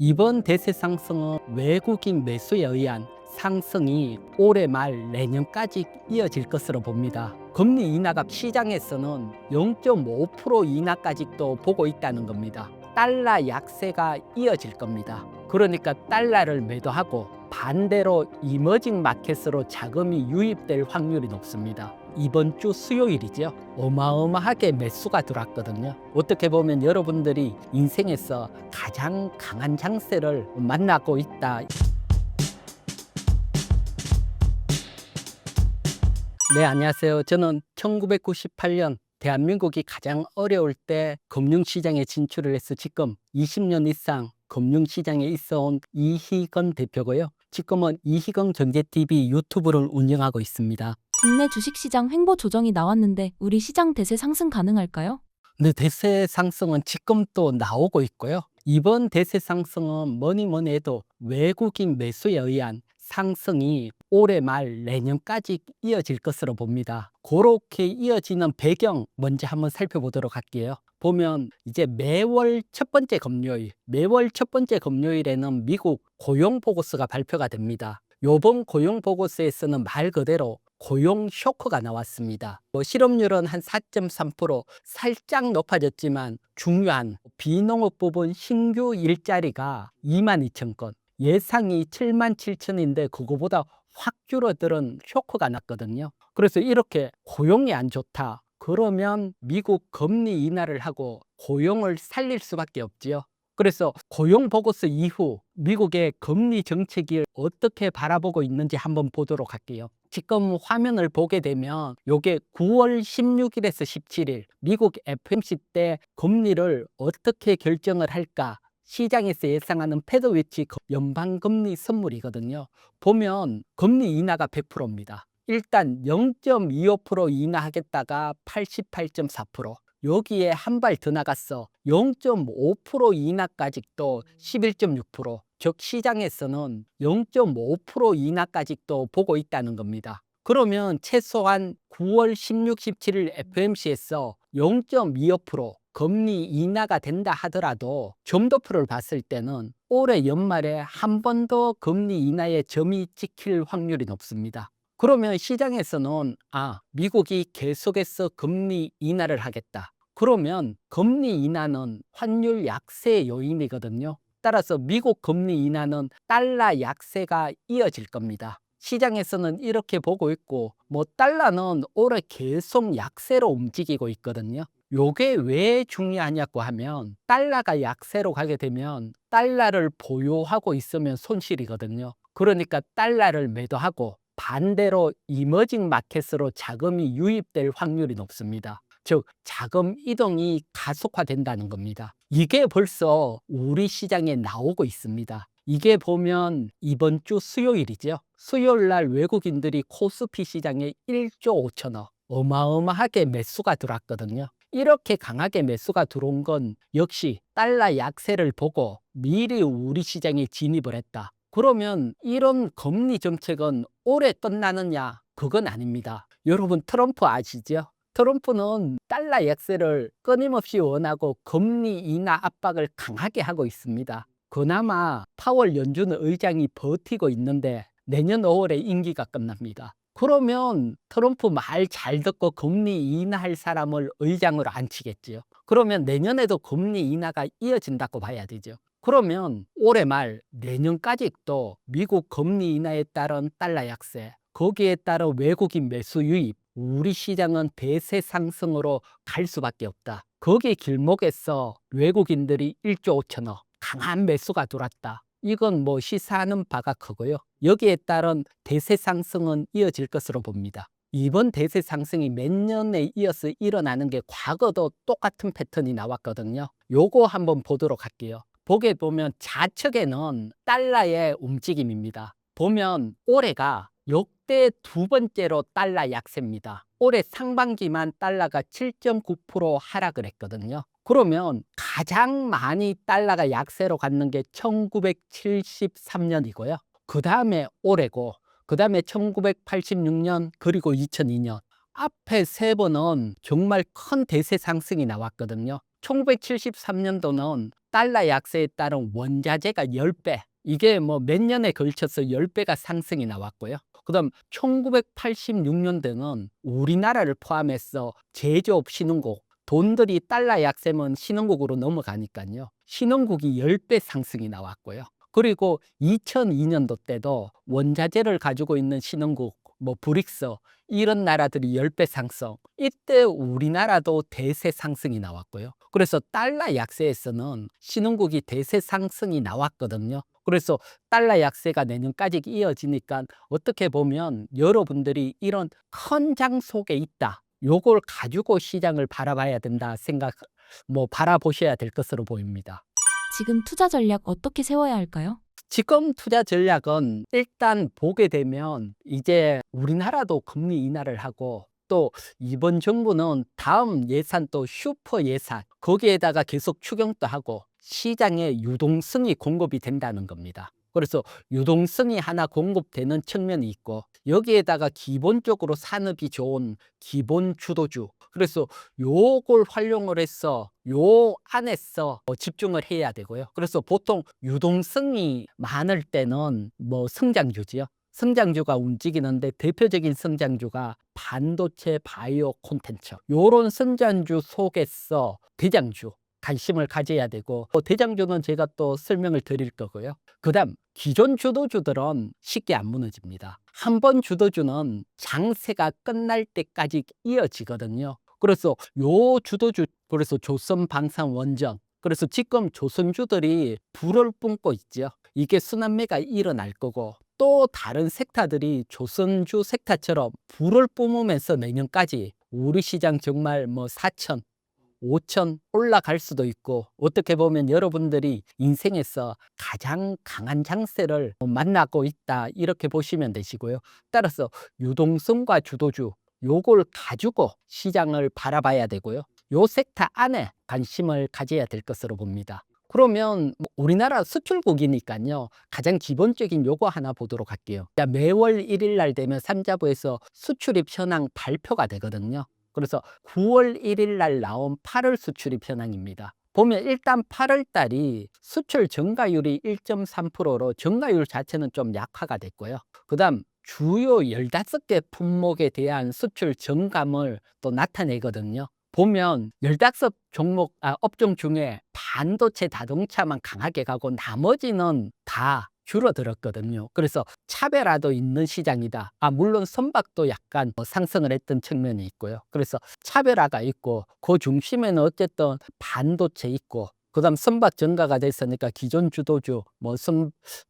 이번 대세 상승은 외국인 매수에 의한 상승이 올해 말 내년까지 이어질 것으로 봅니다. 금리 인하가 시장에서는 0.5% 인하까지도 보고 있다는 겁니다. 달러 약세가 이어질 겁니다. 그러니까 달러를 매도하고 반대로 이머징 마켓으로 자금이 유입될 확률이 높습니다. 이번 주 수요일이죠. 어마어마하게 매수가 들어왔거든요. 어떻게 보면 여러분들이 인생에서 가장 강한 장세를 만나고 있다. 네, 안녕하세요. 저는 1998년 대한민국이 가장 어려울 때 금융시장에 진출을 해서 지금 20년 이상 금융시장에 있어온 이희건 대표고요. 지금은 이희건 경제TV 유튜브를 운영하고 있습니다. 국내 주식시장 횡보 조정이 나왔는데 우리 시장 대세 상승 가능할까요? 근데 대세 상승은 지금 또 나오고 있고요. 이번 대세 상승은 뭐니 해도 외국인 매수에 의한 상승이 올해 말 내년까지 이어질 것으로 봅니다. 그렇게 이어지는 배경 먼저 한번 살펴보도록 할게요. 보면 이제 매월 첫 번째 금요일에는 미국 고용 보고서가 발표가 됩니다. 요번 고용 보고서에서는 말 그대로 고용 쇼크가 나왔습니다. 실업률은 한 4.3% 살짝 높아졌지만 중요한 비농업 부분 신규 일자리가 22,000건, 예상이 77,000인데 그거보다 확 줄어드는 쇼크가 났거든요. 그래서 이렇게 고용이 안 좋다. 그러면 미국 금리 인하를 하고 고용을 살릴 수밖에 없지요. 그래서 고용 보고서 이후 미국의 금리 정책이 어떻게 바라보고 있는지 한번 보도록 할게요. 지금 화면을 보게 되면 이게 9월 16일에서 17일 미국 FOMC 때 금리를 어떻게 결정을 할까 시장에서 예상하는 패드 위치 연방금리 선물이거든요. 보면 금리 인하가 100%입니다. 일단 0.25% 인하하겠다가 88.4%, 여기에 한 발 더 나갔어 0.5% 인하까지 또 11.6%, 즉 시장에서는 0.5% 인하까지 또 보고 있다는 겁니다. 그러면 최소한 9월 16, 17일 FOMC에서 0.25% 금리 인하가 된다 하더라도 점도표를 봤을 때는 올해 연말에 한 번 더 금리 인하의 점이 찍힐 확률이 높습니다. 그러면 시장에서는 미국이 계속해서 금리 인하를 하겠다. 그러면 금리 인하는 환율 약세의 요인이거든요. 따라서 미국 금리 인하는 달러 약세가 이어질 겁니다. 시장에서는 이렇게 보고 있고 달러는 올해 계속 약세로 움직이고 있거든요. 요게 왜 중요하냐고 하면 달러가 약세로 가게 되면 달러를 보유하고 있으면 손실이거든요. 그러니까 달러를 매도하고 반대로 이머징 마켓으로 자금이 유입될 확률이 높습니다. 즉 자금 이동이 가속화된다는 겁니다. 이게 벌써 우리 시장에 나오고 있습니다. 이게 보면 이번 주 수요일이죠. 수요일 날 외국인들이 코스피 시장에 1조 5천억 어마어마하게 매수가 들어왔거든요. 이렇게 강하게 매수가 들어온 건 역시 달러 약세를 보고 미리 우리 시장에 진입을 했다. 그러면 이런 금리 정책은 올해 끝나느냐? 그건 아닙니다. 여러분 트럼프 아시죠? 트럼프는 달러 약세를 끊임없이 원하고 금리 인하 압박을 강하게 하고 있습니다. 그나마 파월 연준 의장이 버티고 있는데 내년 5월에 임기가 끝납니다. 그러면 트럼프 말 잘 듣고 금리 인하할 사람을 의장으로 앉히겠지요. 그러면 내년에도 금리 인하가 이어진다고 봐야 되죠. 그러면 올해 말 내년까지 또 미국 금리 인하에 따른 달러 약세, 거기에 따른 외국인 매수 유입, 우리 시장은 대세 상승으로 갈 수밖에 없다. 거기 길목에서 외국인들이 1조 5천억 강한 매수가 들어왔다. 이건 시사하는 바가 크고요. 여기에 따른 대세 상승은 이어질 것으로 봅니다. 이번 대세 상승이 몇 년에 이어서 일어나는 게 과거도 똑같은 패턴이 나왔거든요. 요거 한번 보도록 할게요. 보게 보면 좌측에는 달러의 움직임입니다. 보면 올해가 역대 두 번째로 달러 약세입니다. 올해 상반기만 달러가 7.9% 하락을 했거든요. 그러면 가장 많이 달러가 약세로 갔는 게 1973년이고요. 그 다음에 올해고, 그 다음에 1986년, 그리고 2002년. 앞에 세 번은 정말 큰 대세 상승이 나왔거든요. 1973년도는 달러 약세에 따른 원자재가 10배, 이게 뭐 몇 년에 걸쳐서 10배가 상승이 나왔고요. 그다음 1986년대는 우리나라를 포함해서 제조업 신흥국, 돈들이 달러 약세면 신흥국으로 넘어가니까요. 신흥국이 10배 상승이 나왔고요. 그리고 2002년도 때도 원자재를 가지고 있는 신흥국, 뭐 브릭스 이런 나라들이 10배 상승. 이때 우리나라도 대세 상승이 나왔고요. 그래서 달러 약세에서는 신흥국이 대세 상승이 나왔거든요. 그래서 달러 약세가 내년까지 이어지니까 어떻게 보면 여러분들이 이런 큰 장 속에 있다, 요걸 가지고 시장을 바라봐야 된다 바라보셔야 될 것으로 보입니다. 지금 투자 전략 어떻게 세워야 할까요? 지금 투자 전략은 일단 보게 되면 이제 우리나라도 금리 인하를 하고, 또 이번 정부는 다음 예산 또 슈퍼 예산, 거기에다가 계속 추경도 하고 시장에 유동성이 공급이 된다는 겁니다. 그래서 유동성이 하나 공급되는 측면이 있고, 여기에다가 기본적으로 산업이 좋은 기본 주도주, 그래서 요걸 활용을 해서 요 안에서 집중을 해야 되고요. 그래서 보통 유동성이 많을 때는 성장주지요. 성장주가 움직이는데 대표적인 성장주가 반도체, 바이오 콘텐츠, 요런 성장주 속에서 대장주 관심을 가져야 되고, 대장주는 제가 또 설명을 드릴 거고요. 그다음 기존 주도주들은 쉽게 안 무너집니다. 한 번 주도주는 장세가 끝날 때까지 이어지거든요. 그래서 요 주도주, 그래서 조선 방산 원전, 그래서 지금 조선주들이 불을 뿜고 있죠. 이게 순환매가 일어날 거고, 또 다른 섹터들이 조선주 섹터처럼 불을 뿜으면서 내년까지 우리 시장 정말 4천 5천 올라갈 수도 있고, 어떻게 보면 여러분들이 인생에서 가장 강한 장세를 만나고 있다, 이렇게 보시면 되시고요. 따라서 유동성과 주도주, 요걸 가지고 시장을 바라봐야 되고요. 요 섹터 안에 관심을 가져야 될 것으로 봅니다. 그러면 우리나라 수출국이니까요. 가장 기본적인 요거 하나 보도록 할게요. 매월 1일 날 되면 삼자부에서 수출입 현황 발표가 되거든요. 그래서 9월 1일 날 나온 8월 수출입 현황입니다. 보면 일단 8월 달이 수출 증가율이 1.3%로 증가율 자체는 좀 약화가 됐고요. 그다음 주요 15개 품목에 대한 수출 증감을 또 나타내거든요. 보면 15 업종 중에 반도체, 자동차만 강하게 가고 나머지는 다 줄어들었거든요. 그래서 차별화도 있는 시장이다. 물론 선박도 약간 상승을 했던 측면이 있고요. 그래서 차별화가 있고, 그 중심에는 어쨌든 반도체 있고, 그다음 선박 증가가 됐으니까 기존 주도주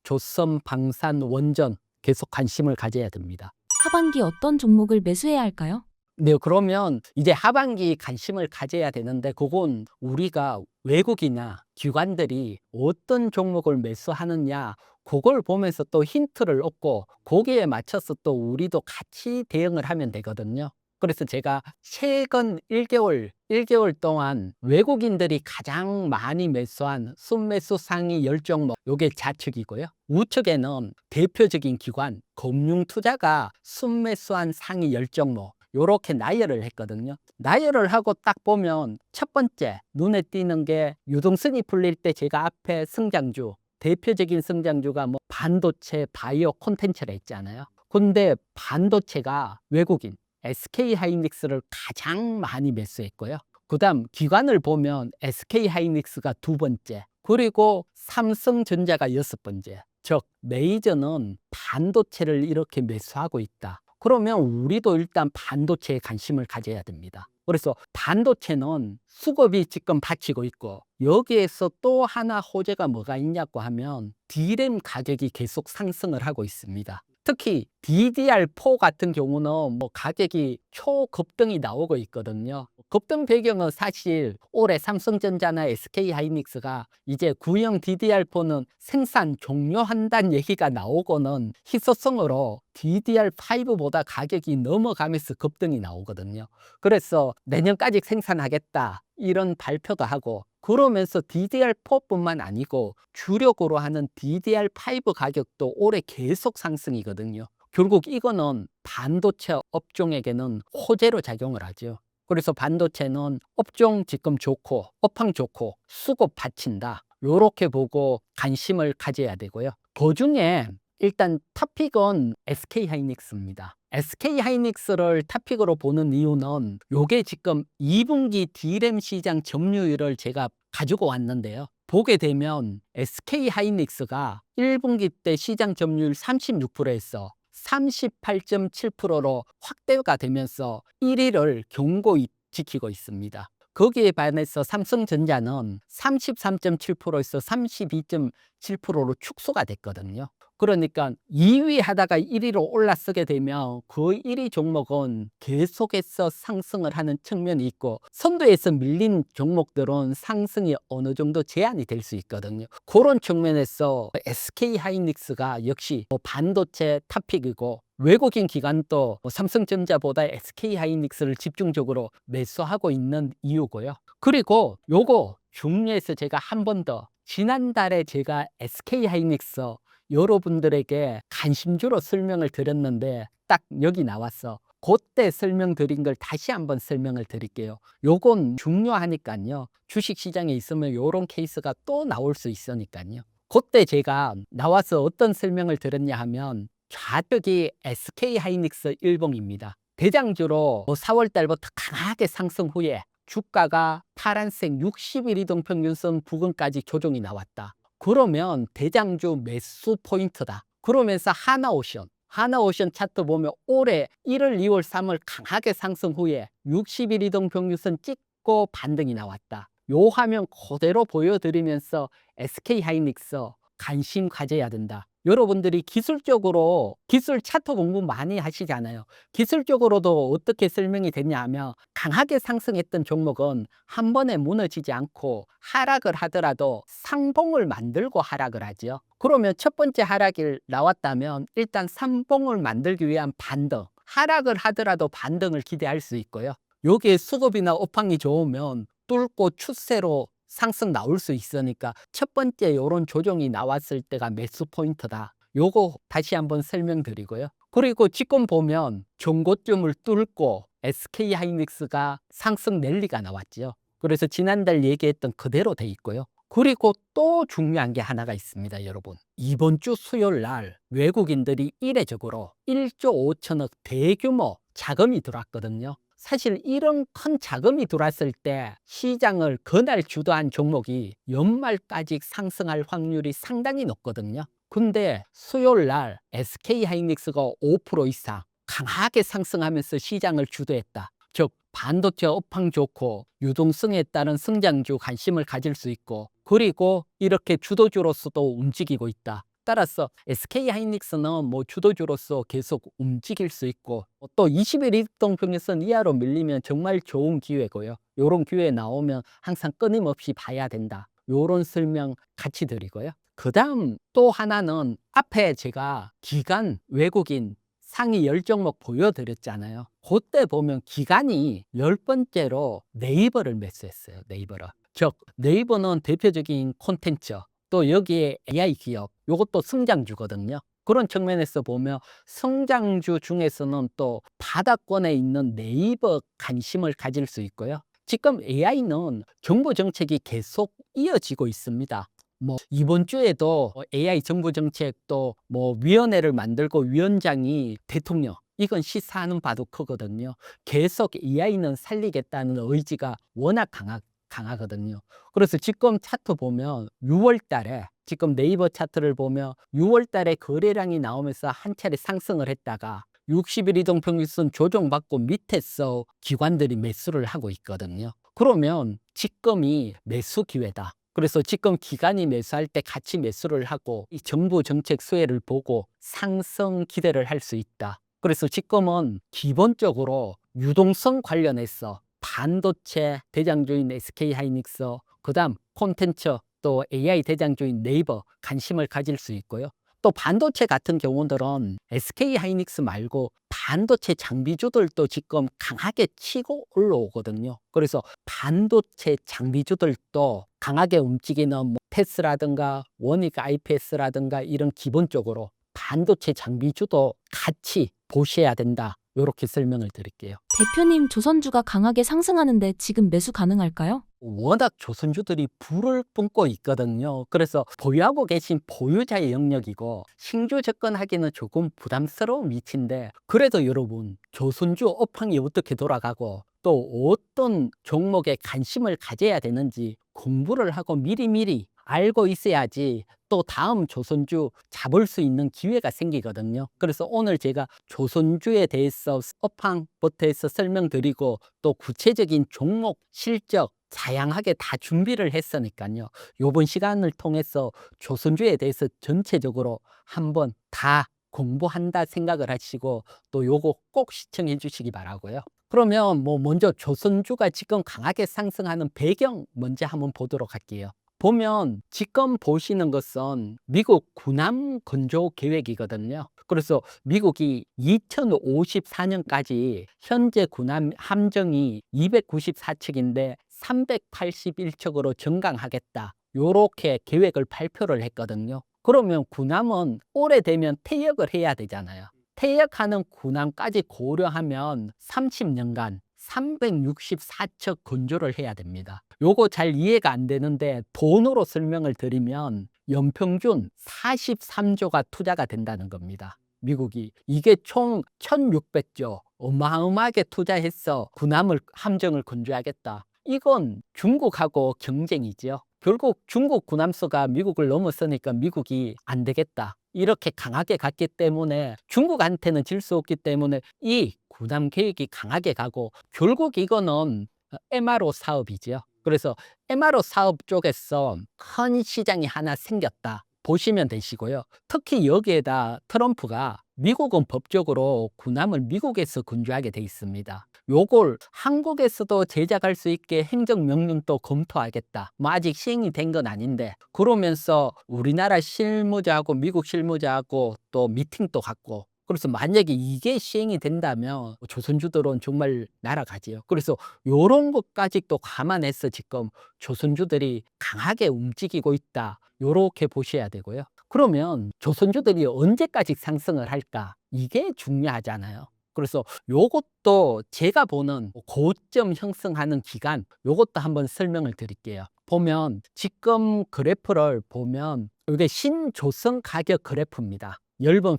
조선, 방산, 원전 계속 관심을 가져야 됩니다. 하반기 어떤 종목을 매수해야 할까요? 네, 그러면 이제 하반기 관심을 가져야 되는데, 그건 우리가 외국이나 기관들이 어떤 종목을 매수하느냐, 그걸 보면서 또 힌트를 얻고 거기에 맞춰서 또 우리도 같이 대응을 하면 되거든요. 그래서 제가 최근 1개월 동안 외국인들이 가장 많이 매수한 순매수 상위 10종목, 요게 좌측이고요. 우측에는 대표적인 기관, 금융투자가 순매수한 상위 10종목, 요렇게 나열을 했거든요. 나열을 하고 딱 보면 첫 번째 눈에 띄는 게, 유동성이 풀릴 때 제가 앞에 성장주, 대표적인 성장주가 반도체, 바이오 콘텐츠를 했잖아요. 근데 반도체가 외국인 SK 하이닉스를 가장 많이 매수했고요. 그다음 기관을 보면 SK 하이닉스가 두 번째, 그리고 삼성전자가 여섯 번째. 즉 메이저는 반도체를 이렇게 매수하고 있다. 그러면 우리도 일단 반도체에 관심을 가져야 됩니다. 그래서 반도체는 수급이 지금 받치고 있고, 여기에서 또 하나 호재가 뭐가 있냐고 하면 D램 가격이 계속 상승을 하고 있습니다. 특히 DDR4 같은 경우는 가격이 초급등이 나오고 있거든요. 급등 배경은 사실 올해 삼성전자나 SK하이닉스가 이제 구형 DDR4는 생산 종료한다는 얘기가 나오고는 희소성으로 DDR5보다 가격이 넘어가면서 급등이 나오거든요. 그래서 내년까지 생산하겠다, 이런 발표도 하고, 그러면서 DDR4뿐만 아니고 주력으로 하는 DDR5 가격도 올해 계속 상승이거든요. 결국 이거는 반도체 업종에게는 호재로 작용을 하죠. 그래서 반도체는 업종 지금 좋고 업황 좋고 수급 받친다. 요렇게 보고 관심을 가져야 되고요. 그중에 일단 탑픽은 SK하이닉스입니다. SK하이닉스를 탑픽으로 보는 이유는 요게 지금 2분기 D램 시장 점유율을 제가 가지고 왔는데요. 보게 되면 SK하이닉스가 1분기 때 시장 점유율 36%에서 38.7%로 확대가 되면서 1위를 견고히 지키고 있습니다. 거기에 반해서 삼성전자는 33.7%에서 32.7%로 축소가 됐거든요. 그러니까 2위 하다가 1위로 올라서게 되면 그 1위 종목은 계속해서 상승을 하는 측면이 있고, 선두에서 밀린 종목들은 상승이 어느 정도 제한이 될 수 있거든요. 그런 측면에서 SK하이닉스가 역시 반도체 탑픽이고, 외국인 기관도 삼성전자보다 SK하이닉스를 집중적으로 매수하고 있는 이유고요. 그리고 요거 중요해서 제가 한 번 더, 지난달에 제가 SK하이닉스 여러분들에게 관심주로 설명을 드렸는데 딱 여기 나왔어. 그때 설명드린 걸 다시 한번 설명을 드릴게요. 요건 중요하니까요. 주식시장에 있으면 요런 케이스가 또 나올 수 있으니까요. 그때 제가 나와서 어떤 설명을 드렸냐 하면, 좌측이 SK하이닉스 일봉입니다. 대장주로 4월 달부터 강하게 상승 후에 주가가 파란색 60일 이동평균선 부근까지 조정이 나왔다. 그러면 대장주 매수 포인트다. 그러면서 하나오션 차트 보면 올해 1월, 2월, 3월 강하게 상승 후에 60일 이동평균선 찍고 반등이 나왔다. 요 화면 그대로 보여드리면서 SK하이닉스 관심 가져야 된다. 여러분들이 기술적으로 기술 차트 공부 많이 하시잖아요. 기술적으로도 어떻게 설명이 됐냐 하면, 강하게 상승했던 종목은 한 번에 무너지지 않고 하락을 하더라도 상봉을 만들고 하락을 하죠. 그러면 첫 번째 하락이 나왔다면 일단 상봉을 만들기 위한 반등, 하락을 하더라도 반등을 기대할 수 있고요. 여기에 수급이나 업황이 좋으면 뚫고 추세로 상승 나올 수 있으니까 첫 번째 요런 조정이 나왔을 때가 매수 포인트다. 요거 다시 한번 설명드리고요. 그리고 지금 보면 전고점을 뚫고 SK하이닉스가 상승 랠리가 나왔죠. 그래서 지난달 얘기했던 그대로 돼 있고요. 그리고 또 중요한 게 하나가 있습니다, 여러분. 이번 주 수요일 날 외국인들이 이례적으로 1조 5천억 대규모 자금이 들어왔거든요. 사실 이런 큰 자금이 들어왔을 때 시장을 그날 주도한 종목이 연말까지 상승할 확률이 상당히 높거든요. 근데 수요일 날 SK하이닉스가 5% 이상 강하게 상승하면서 시장을 주도했다. 즉 반도체 업황 좋고 유동성에 따른 성장주 관심을 가질 수 있고, 그리고 이렇게 주도주로서도 움직이고 있다. 따라서 SK하이닉스는 주도주로서 계속 움직일 수 있고, 또 20일 이동평균선 이하로 밀리면 정말 좋은 기회고요. 이런 기회 나오면 항상 끊임없이 봐야 된다. 이런 설명 같이 드리고요. 그 다음 또 하나는, 앞에 제가 기관 외국인 상위 10종목 보여드렸잖아요. 그때 보면 기관이 10번째로 네이버를 매수했어요. 네이버를. 즉 네이버는 대표적인 콘텐츠, 또 여기에 AI 기업, 이것도 성장주거든요. 그런 측면에서 보면 성장주 중에서는 또 바닥권에 있는 네이버 관심을 가질 수 있고요. 지금 AI는 정부 정책이 계속 이어지고 있습니다. 이번 주에도 AI 정부 정책도 위원회를 만들고 위원장이 대통령, 이건 시사하는 바도 크거든요. 계속 AI는 살리겠다는 의지가 워낙 강하거든요. 그래서 지금 차트 보면 6월 달에, 지금 네이버 차트를 보면 6월 달에 거래량이 나오면서 한 차례 상승을 했다가 60일 이동평균선 조정받고 밑에서 기관들이 매수를 하고 있거든요. 그러면 지금이 매수 기회다. 그래서 지금 기관이 매수할 때 같이 매수를 하고 이 정부 정책 수혜를 보고 상승 기대를 할 수 있다. 그래서 지금은 기본적으로 유동성 관련해서 반도체 대장주인 SK하이닉스, 그 다음 콘텐츠, 또 AI 대장주인 네이버 관심을 가질 수 있고요. 또 반도체 같은 경우들은 SK하이닉스 말고 반도체 장비주들도 지금 강하게 치고 올라오거든요. 그래서 반도체 장비주들도 강하게 움직이는 테스라든가 원익 IPS라든가 이런 기본적으로 반도체 장비주도 같이 보셔야 된다. 요렇게 설명을 드릴게요. 대표님, 조선주가 강하게 상승하는데 지금 매수 가능할까요? 워낙 조선주들이 불을 뿜고 있거든요. 그래서 보유하고 계신 보유자의 영역이고 신규 접근하기는 조금 부담스러운 위치인데, 그래도 여러분, 조선주 업황이 어떻게 돌아가고 또 어떤 종목에 관심을 가져야 되는지 공부를 하고 미리미리 알고 있어야지 또 다음 조선주 잡을 수 있는 기회가 생기거든요. 그래서 오늘 제가 조선주에 대해서 업황부터해서 설명드리고 또 구체적인 종목 실적 다양하게 다 준비를 했으니까요. 요번 시간을 통해서 조선주에 대해서 전체적으로 한번 다 공부한다 생각을 하시고 또 요거 꼭 시청해 주시기 바라고요. 그러면 먼저 조선주가 지금 강하게 상승하는 배경 먼저 한번 보도록 할게요. 보면 지금 보시는 것은 미국 군함 건조 계획이거든요. 그래서 미국이 2054년까지 현재 군함 함정이 294척인데 381척으로 증강하겠다, 요렇게 계획을 발표를 했거든요. 그러면 군함은 오래되면 퇴역을 해야 되잖아요. 퇴역하는 군함까지 고려하면 30년간 364척 건조를 해야 됩니다. 요거 잘 이해가 안 되는데 돈으로 설명을 드리면 연평균 43조가 투자가 된다는 겁니다. 미국이 이게 총 1600조 어마어마하게 투자해서 군함을 함정을 건조하겠다. 이건 중국하고 경쟁이죠. 결국 중국 군함수가 미국을 넘어서니까 미국이 안 되겠다, 이렇게 강하게 갔기 때문에 중국한테는 질 수 없기 때문에 이 군함 계획이 강하게 가고, 결국 이거는 MRO 사업이죠. 그래서 MRO 사업 쪽에서 큰 시장이 하나 생겼다 보시면 되시고요. 특히 여기에다 트럼프가 미국은 법적으로 군함을 미국에서 건조하게 돼 있습니다. 요걸 한국에서도 제작할 수 있게 행정명령도 검토하겠다. 아직 시행이 된 건 아닌데, 그러면서 우리나라 실무자하고 미국 실무자하고 또 미팅도 갖고, 그래서 만약에 이게 시행이 된다면 조선주들은 정말 날아가지요. 그래서 요런 것까지 또 감안해서 지금 조선주들이 강하게 움직이고 있다, 요렇게 보셔야 되고요. 그러면 조선주들이 언제까지 상승을 할까? 이게 중요하잖아요. 그래서 요것도 제가 보는 고점 형성하는 기간, 요것도 한번 설명을 드릴게요. 보면 지금 그래프를 보면 이게 신조선 가격 그래프입니다. 엷은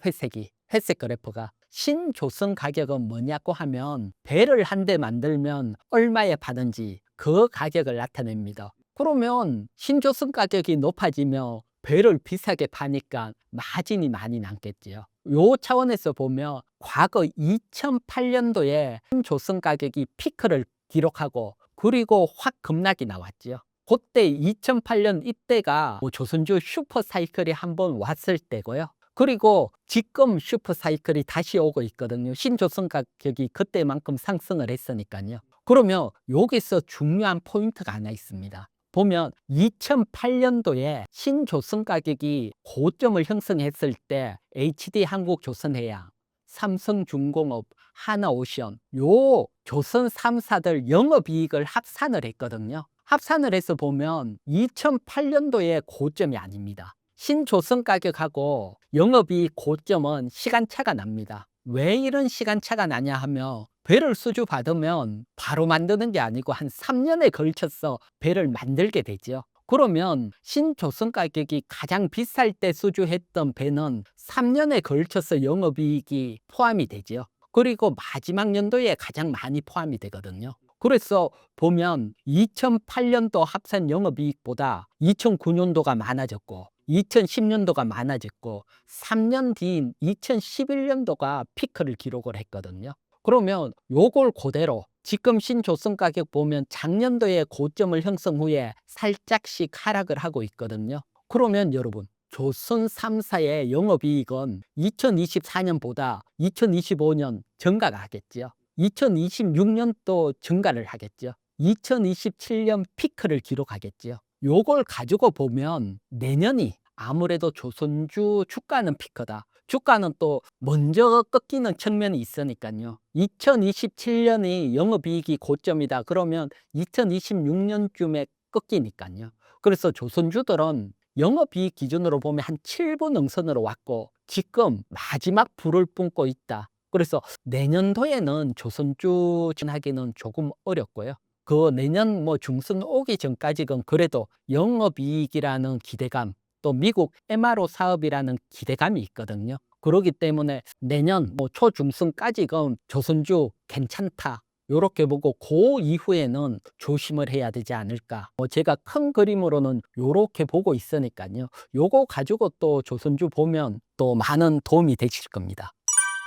회색 그래프가. 신조선 가격은 뭐냐고 하면 배를 한 대 만들면 얼마에 파는지 그 가격을 나타냅니다. 그러면 신조선 가격이 높아지며 배를 비싸게 파니까 마진이 많이 남겠지요. 요 차원에서 보면 과거 2008년도에 신조선 가격이 피크를 기록하고 그리고 확 급락이 나왔죠. 그때 2008년 이때가 조선주 슈퍼 사이클이 한번 왔을 때고요. 그리고 지금 슈퍼 사이클이 다시 오고 있거든요. 신조선 가격이 그때만큼 상승을 했으니까요. 그러면 여기서 중요한 포인트가 하나 있습니다. 보면 2008년도에 신조선 가격이 고점을 형성했을 때 HD 한국조선해양, 삼성중공업, 하나오션, 요 조선 3사들 영업이익을 합산을 했거든요. 합산을 해서 보면 2008년도의 고점이 아닙니다. 신조선 가격하고 영업이익 고점은 시간차가 납니다. 왜 이런 시간차가 나냐 하면 배를 수주 받으면 바로 만드는 게 아니고 한 3년에 걸쳐서 배를 만들게 되죠. 그러면 신조선 가격이 가장 비쌀 때 수주했던 배는 3년에 걸쳐서 영업이익이 포함이 되죠. 그리고 마지막 연도에 가장 많이 포함이 되거든요. 그래서 보면 2008년도 합산 영업이익보다 2009년도가 많아졌고 2010년도가 많아졌고 3년 뒤인 2011년도가 피크를 기록을 했거든요. 그러면 요걸 그대로 지금 신조선 가격 보면 작년도에 고점을 형성 후에 살짝씩 하락을 하고 있거든요. 그러면 여러분, 조선 3사의 영업이익은 2024년보다 2025년 증가가 하겠죠. 2026년 또 증가를 하겠죠. 2027년 피크를 기록하겠죠. 요걸 가지고 보면 내년이 아무래도 조선주 주가는 피크다. 주가는 또 먼저 꺾이는 측면이 있으니까요. 2027년이 영업이익이 고점이다. 그러면 2026년쯤에 꺾이니까요. 그래서 조선주들은 영업이익 기준으로 보면 한 7분 응선으로 왔고 지금 마지막 불을 뿜고 있다. 그래서 내년도에는 조선주 하기는 조금 어렵고요. 그 내년 뭐 중순 오기 전까지는 그래도 영업이익이라는 기대감, 또 미국 MRO 사업이라는 기대감이 있거든요. 그렇기 때문에 내년 뭐 초중순까지는 조선주 괜찮다, 요렇게 보고 그 이후에는 조심을 해야 되지 않을까. 제가 큰 그림으로는 요렇게 보고 있으니까요. 요거 가지고 또 조선주 보면 또 많은 도움이 되실 겁니다.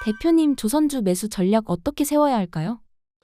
대표님, 조선주 매수 전략 어떻게 세워야 할까요?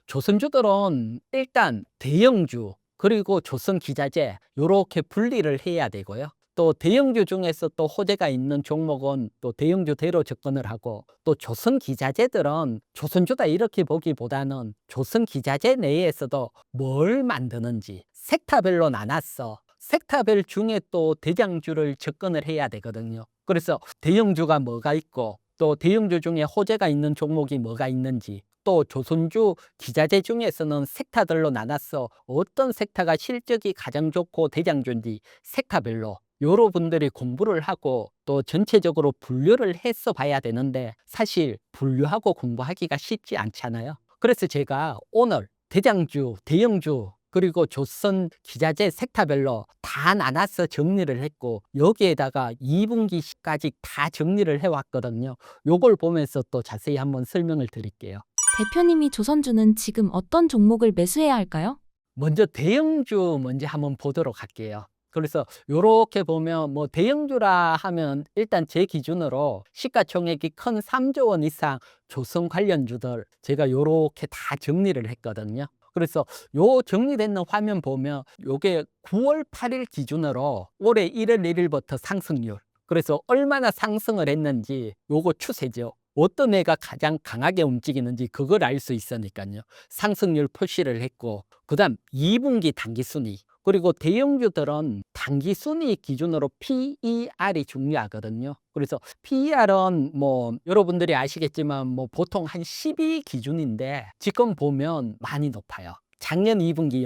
조선주들은 일단 대형주 그리고 조선기자재 요렇게 분리를 해야 되고요. 또 대형주 중에서 또 호재가 있는 종목은 또 대형주대로 접근을 하고, 또 조선기자재들은 조선주다 이렇게 보기보다는 조선기자재 내에서도 뭘 만드는지 섹터별로 나눴어. 섹터별 중에 또 대장주를 접근을 해야 되거든요. 그래서 대형주가 뭐가 있고 또 대형주 중에 호재가 있는 종목이 뭐가 있는지, 또 조선주 기자재 중에서는 섹터들로 나눠서 어떤 섹터가 실적이 가장 좋고 대장주인지 섹터별로 여러분들이 공부를 하고 또 전체적으로 분류를 해서 봐야 되는데, 사실 분류하고 공부하기가 쉽지 않잖아요. 그래서 제가 오늘 대장주, 대형주 그리고 조선 기자재 섹터별로 다 나눠서 정리를 했고, 여기에다가 2분기까지 다 정리를 해왔거든요. 요걸 보면서 또 자세히 한번 설명을 드릴게요. 대표님이 조선주는 지금 어떤 종목을 매수해야 할까요? 먼저 대형주 먼저 한번 보도록 할게요. 그래서 요렇게 보면 뭐 대형주라 하면 일단 제 기준으로 시가총액이 큰 3조 원 이상 조선 관련주들 제가 요렇게 다 정리를 했거든요. 그래서 요 정리된 화면 보면 요게 9월 8일 기준으로 올해 1월 1일부터 상승률, 그래서 얼마나 상승을 했는지 요거 추세죠. 어떤 애가 가장 강하게 움직이는지 그걸 알 수 있으니까요. 상승률 표시를 했고, 그 다음 2분기 단기순위, 그리고 대형주들은 단기순위 기준으로 PER이 중요하거든요. 그래서 PER은 뭐 여러분들이 아시겠지만 뭐 보통 한 12 기준인데 지금 보면 많이 높아요. 작년 2분기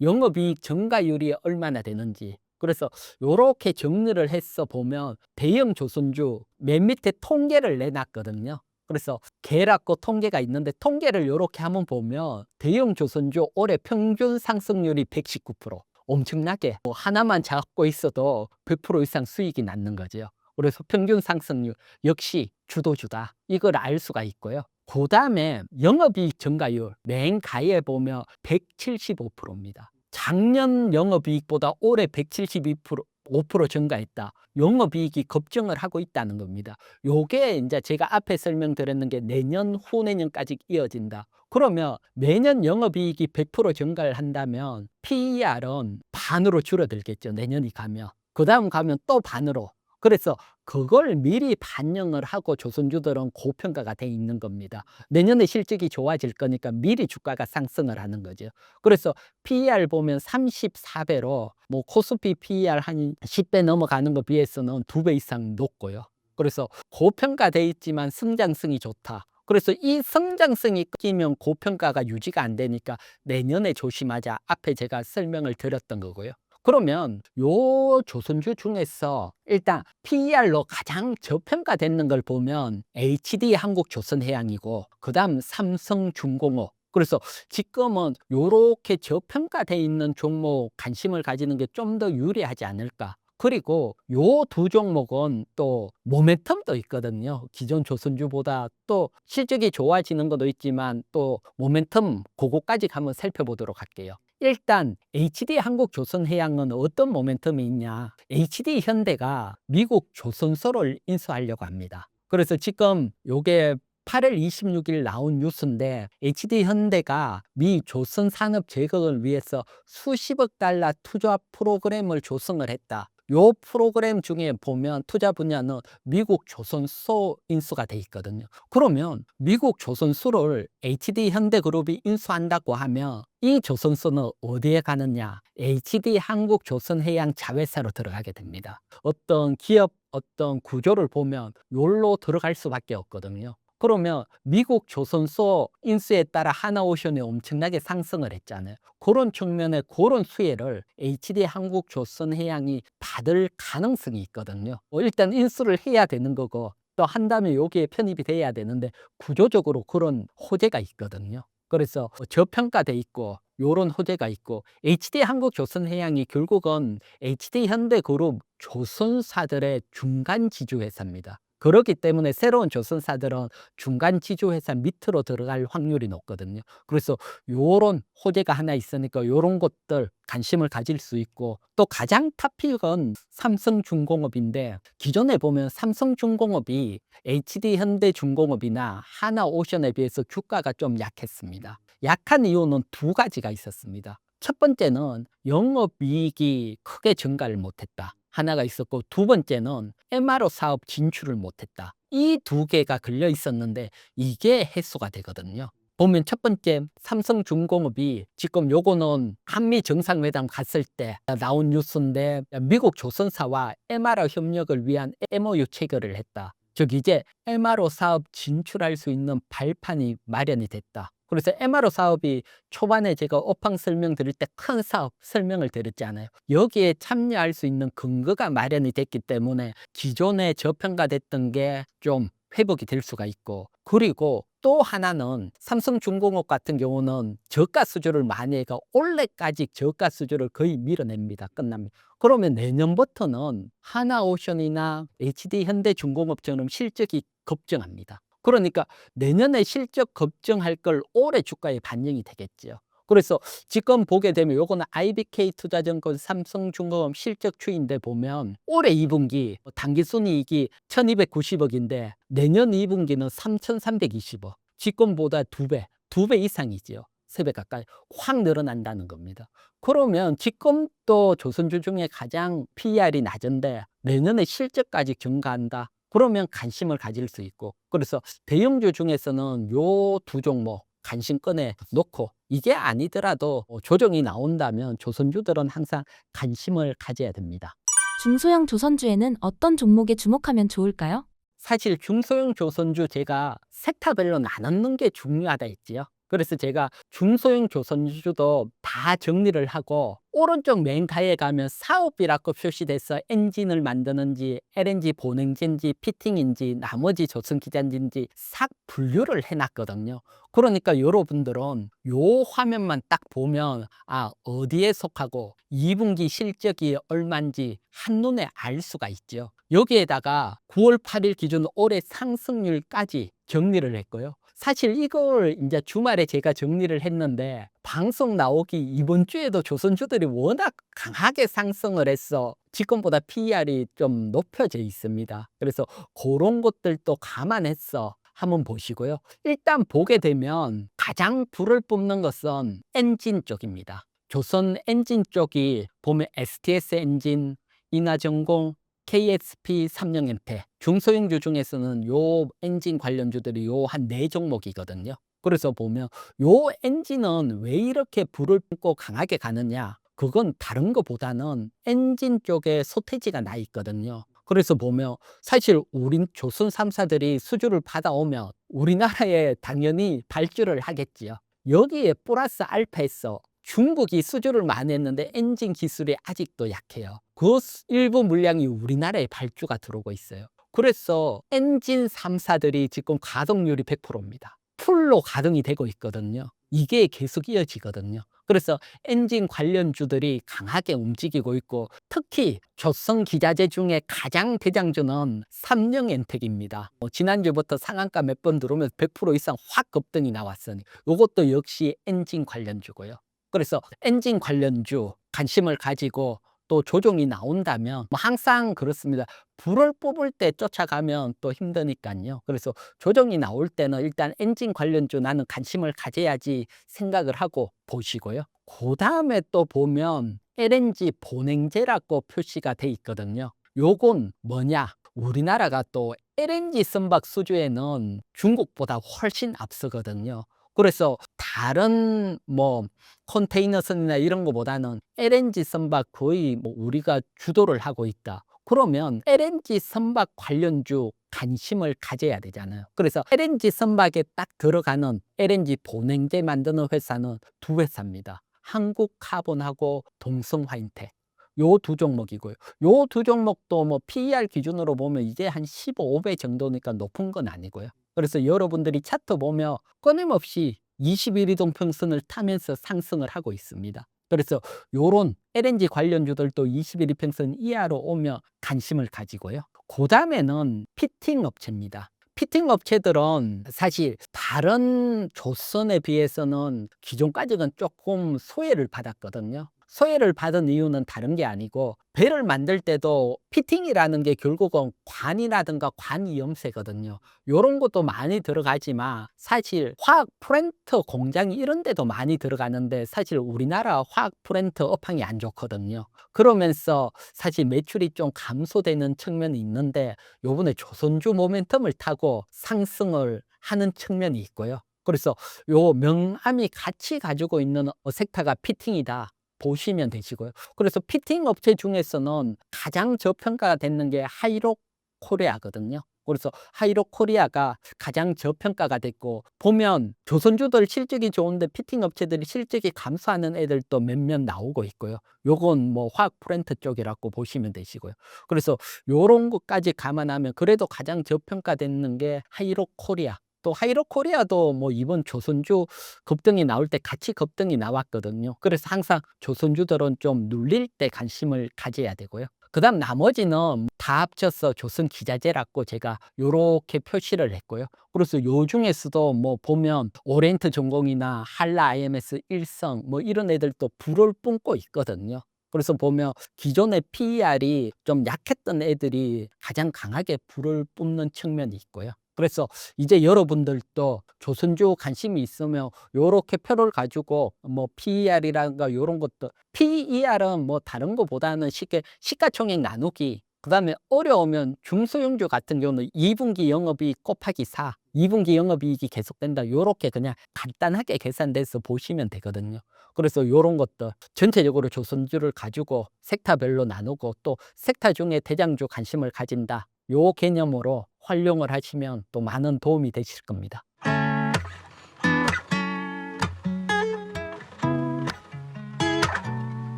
영업이익 증가율이 얼마나 되는지. 그래서 요렇게 정리를 해서 보면 대형 조선주 맨 밑에 통계를 내놨거든요. 그래서 계략고 통계가 있는데 통계를 이렇게 한번 보면 대형 조선주 올해 평균 상승률이 119%, 엄청나게 뭐 하나만 잡고 있어도 100% 이상 수익이 났는 거죠. 그래서 평균 상승률 역시 주도주다, 이걸 알 수가 있고요. 그 다음에 영업이익 증가율 맨 가에 보면 175%입니다. 작년 영업이익보다 올해 172% 증가했다. 영업이익이 급증을 하고 있다는 겁니다. 요게 이제 제가 앞에 설명드렸는 게 내년, 후내년까지 이어진다. 그러면 매년 영업이익이 100% 증가를 한다면 PER은 반으로 줄어들겠죠. 내년이 가면. 그 다음 가면 또 반으로. 그래서 그걸 미리 반영을 하고 조선주들은 고평가가 돼 있는 겁니다. 내년에 실적이 좋아질 거니까 미리 주가가 상승을 하는 거죠. 그래서 PER 보면 34배로 뭐 코스피 PER 한 10배 넘어가는 거 비해서는 2배 이상 높고요. 그래서 고평가돼 있지만 성장성이 좋다. 그래서 이 성장성이 끊기면 고평가가 유지가 안 되니까 내년에 조심하자, 앞에 제가 설명을 드렸던 거고요. 그러면 요 조선주 중에서 일단 PER로 가장 저평가되는 걸 보면 HD 한국조선해양이고, 그 다음 삼성중공업. 그래서 지금은 요렇게 저평가돼 있는 종목 관심을 가지는 게 좀 더 유리하지 않을까. 그리고 요 두 종목은 또 모멘텀도 있거든요. 기존 조선주보다 또 실적이 좋아지는 것도 있지만 또 모멘텀, 그거까지 한번 살펴보도록 할게요. 일단 HD 한국조선해양은 어떤 모멘텀이 있냐. HD 현대가 미국 조선소를 인수하려고 합니다. 그래서 지금 요게 8월 26일 나온 뉴스인데, HD 현대가 미 조선 산업 재건을 위해서 수십억 달러 투자 프로그램을 조성을 했다. 요 프로그램 중에 보면 투자 분야는 미국 조선소 인수가 돼 있거든요. 그러면 미국 조선소를 HD 현대그룹이 인수한다고 하면 이 조선소는 어디에 가느냐? HD 한국조선해양 자회사로 들어가게 됩니다. 어떤 기업 어떤 구조를 보면 여기로 들어갈 수밖에 없거든요. 그러면 미국 조선소 인수에 따라 하나오션이 엄청나게 상승을 했잖아요. 그런 측면에 그런 수혜를 HD 한국조선해양이 받을 가능성이 있거든요. 일단 인수를 해야 되는 거고, 또 한다면 여기에 편입이 돼야 되는데 구조적으로 그런 호재가 있거든요. 그래서 저평가돼 있고 요런 호재가 있고 HD 한국조선해양이 결국은 HD 현대그룹 조선사들의 중간 지주회사입니다. 그렇기 때문에 새로운 조선사들은 중간 지주회사 밑으로 들어갈 확률이 높거든요. 그래서 요런 호재가 하나 있으니까 요런 것들 관심을 가질 수 있고 또 가장 탑픽은 삼성중공업인데 기존에 보면 삼성중공업이 HD현대중공업이나 하나오션에 비해서 주가가 좀 약했습니다. 약한 이유는 두 가지가 있었습니다. 첫 번째는 영업이익이 크게 증가를 못했다. 하나가 있었고 두 번째는 MRO 사업 진출을 못했다. 이 두 개가 걸려 있었는데 이게 해소가 되거든요. 보면 첫 번째 삼성중공업이 지금 요거는 한미 정상회담 갔을 때 나온 뉴스인데 미국 조선사와 MRO 협력을 위한 MOU 체결을 했다. 즉 이제 MRO 사업 진출할 수 있는 발판이 마련이 됐다. 그래서 MRO 사업이 초반에 제가 업황 설명 드릴 때 큰 사업 설명을 드렸잖아요. 여기에 참여할 수 있는 근거가 마련이 됐기 때문에 기존에 저평가됐던 게 좀 회복이 될 수가 있고 그리고 또 하나는 삼성중공업 같은 경우는 저가 수주를 많이 해가 올해까지 저가 수주를 거의 밀어냅니다. 끝납니다. 그러면 내년부터는 하나오션이나 HD현대중공업처럼 실적이 급증합니다. 그러니까 내년에 실적 급증할 걸 올해 주가에 반영이 되겠죠. 그래서 지금 보게 되면 요거는 IBK투자증권 삼성중공업 실적 추이인데 보면 올해 2분기 당기순이익이 1290억인데 내년 2분기는 3320억. 지금보다 2배, 2배 이상이죠. 3배 가까이 확 늘어난다는 겁니다. 그러면 지금 또 조선주 중에 가장 PER이 낮은데 내년에 실적까지 증가한다. 그러면 관심을 가질 수 있고 그래서 대형주 중에서는 요 두 종목 관심권에 놓고 이게 아니더라도 조정이 나온다면 조선주들은 항상 관심을 가져야 됩니다. 중소형 조선주에는 어떤 종목에 주목하면 좋을까요? 사실 중소형 조선주 제가 섹터별로 나누는 게 중요하다 했지요. 그래서 제가 중소형 조선주도 다 정리를 하고 오른쪽 맨 가에 가면 사업이라고 표시돼서 엔진을 만드는지 LNG 보냉지인지 피팅인지 나머지 조선기장인지 싹 분류를 해놨거든요. 그러니까 여러분들은 요 화면만 딱 보면 아 어디에 속하고 2분기 실적이 얼마인지 한눈에 알 수가 있죠. 여기에다가 9월 8일 기준 올해 상승률까지 정리를 했고요. 사실 이걸 이제 주말에 제가 정리를 했는데 방송 나오기 이번 주에도 조선주들이 워낙 강하게 상승을 해서 지금보다 PER이 좀 높여져 있습니다. 그래서 그런 것들도 감안해서 한번 보시고요. 일단 보게 되면 가장 불을 뿜는 것은 엔진 쪽입니다. 조선 엔진 쪽이 보면 STS 엔진, 인하전공, KSP, 삼성엔테 중소형주 중에서는 요 엔진 관련주들이 요 한 4종목이거든요. 그래서 보면 요 엔진은 왜 이렇게 불을 뿜고 강하게 가느냐? 그건 다른 것보다는 엔진 쪽에 소태지가 나 있거든요. 그래서 보면 사실 우린 조선 3사들이 수주를 받아오면 우리나라에 당연히 발주를 하겠지요. 여기에 플러스 알파에서 중국이 수주를 많이 했는데 엔진 기술이 아직도 약해요. 그 일부 물량이 우리나라에 발주가 들어오고 있어요. 그래서 엔진 3사들이 지금 가동률이 100%입니다. 풀로 가동이 되고 있거든요. 이게 계속 이어지거든요. 그래서 엔진 관련주들이 강하게 움직이고 있고 특히 조선 기자재 중에 가장 대장주는 삼성엔텍입니다. 지난주부터 상한가 몇 번 들어오면 100% 이상 확 급등이 나왔으니 이것도 역시 엔진 관련주고요. 그래서 엔진 관련주 관심을 가지고 또 조정이 나온다면 뭐 항상 그렇습니다. 불을 뽑을 때 쫓아가면 또 힘드니까요. 그래서 조정이 나올 때는 일단 엔진 관련주 나는 관심을 가져야지 생각을 하고 보시고요. 그 다음에 또 보면 LNG 보냉제라고 표시가 돼 있거든요. 요건 뭐냐? 우리나라가 또 LNG 선박 수주에는 중국보다 훨씬 앞서거든요. 그래서 다른 뭐 컨테이너선이나 이런 거보다는 LNG 선박 거의 뭐 우리가 주도를 하고 있다. 그러면 LNG 선박 관련주 관심을 가져야 되잖아요. 그래서 LNG 선박에 딱 들어가는 LNG 보냉제 만드는 회사는 두 회사입니다. 한국카본하고 동성화인텍. 요 두 종목이고요. 요 두 종목도 뭐 PER 기준으로 보면 이제 한 15배 정도니까 높은 건 아니고요. 그래서 여러분들이 차트 보면 끊임없이 21 이동평선을 타면서 상승을 하고 있습니다. 그래서 요런 LNG 관련주들도 21 이평선 이하로 오면 관심을 가지고요. 그다음에는 피팅 업체입니다. 피팅 업체들은 사실 다른 조선에 비해서는 기존까지는 조금 소외를 받았거든요. 소외를 받은 이유는 다른 게 아니고 배를 만들 때도 피팅이라는 게 결국은 관이라든가 관이염새거든요. 요런 것도 많이 들어가지만 사실 화학 플랜트 공장이 이런 데도 많이 들어가는데 사실 우리나라 화학 플랜트 업황이 안 좋거든요. 그러면서 사실 매출이 좀 감소되는 측면이 있는데 요번에 조선주 모멘텀을 타고 상승을 하는 측면이 있고요. 그래서 요 명암이 같이 가지고 있는 섹터가 피팅이다 보시면 되시고요. 그래서 피팅 업체 중에서는 가장 저평가가 됐는 게 하이록 코리아거든요. 그래서 하이록 코리아가 가장 저평가가 됐고, 보면 조선주들 실적이 좋은데 피팅 업체들이 실적이 감소하는 애들도 몇몇 나오고 있고요. 요건 뭐 화학 플랜트 쪽이라고 보시면 되시고요. 그래서 요런 것까지 감안하면 그래도 가장 저평가됐는 게 하이록 코리아. 또 하이록 코리아도 뭐 이번 조선주 급등이 나올 때 같이 급등이 나왔거든요. 그래서 항상 조선주들은 좀 눌릴 때 관심을 가져야 되고요. 그다음 나머지는 다 합쳐서 조선 기자재라고 제가 요렇게 표시를 했고요. 그래서 요 중에서도 뭐 보면 오리엔트 전공이나 한라 IMS 일성 뭐 이런 애들도 불을 뿜고 있거든요. 그래서 보면 기존의 PER이 좀 약했던 애들이 가장 강하게 불을 뿜는 측면이 있고요. 그래서 이제 여러분들도 조선주 관심이 있으면 요렇게 표를 가지고 뭐 PER이라든가 요런 것도, PER은 뭐 다른 거보다는 쉽게 시가총액 나누기, 그다음에 어려우면 중소형주 같은 경우는 2분기 영업이익 곱하기 4, 2분기 영업이익이 계속된다, 요렇게 그냥 간단하게 계산돼서 보시면 되거든요. 그래서 요런 것도 전체적으로 조선주를 가지고 섹터별로 나누고 또 섹터 중에 대장주 관심을 가진다, 요 개념으로 활용을 하시면 또 많은 도움이 되실 겁니다.